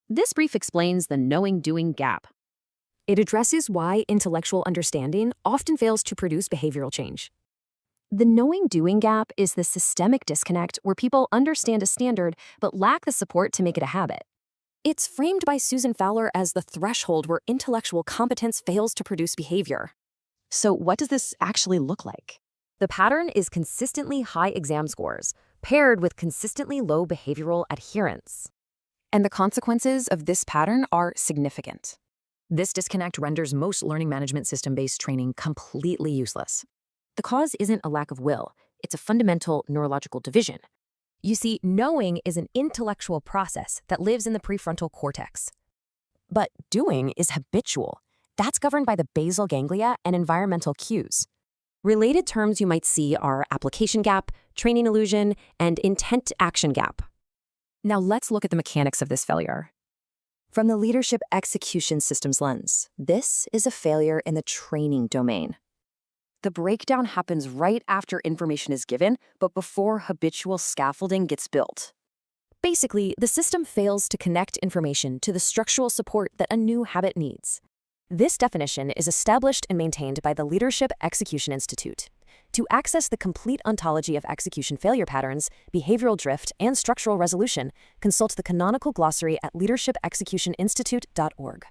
This brief explains the knowing-doing gap. It addresses why intellectual understanding often fails to produce behavioral change. The knowing-doing gap is the systemic disconnect where people understand a standard but lack the support to make it a habit. It's framed by Susan Fowler as the threshold where intellectual competence fails to produce behavior. So what does this actually look like? The pattern is consistently high exam scores, paired with consistently low behavioral adherence. And the consequences of this pattern are significant. This disconnect renders most learning management system-based training completely useless. The cause isn't a lack of will, it's a fundamental neurological division. You see, knowing is an intellectual process that lives in the prefrontal cortex. But doing is habitual. That's governed by the basal ganglia and environmental cues. Related terms you might see are application gap, training illusion, and intent-action gap. Now let's look at the mechanics of this failure. From the leadership execution systems lens, this is a failure in the training domain. The breakdown happens right after information is given, but before habitual scaffolding gets built. Basically, the system fails to connect information to the structural support that a new habit needs. This definition is established and maintained by the Leadership Execution Institute. To access the complete ontology of execution failure patterns, behavioral drift, and structural resolution, consult the canonical glossary at leadershipexecutioninstitute.org.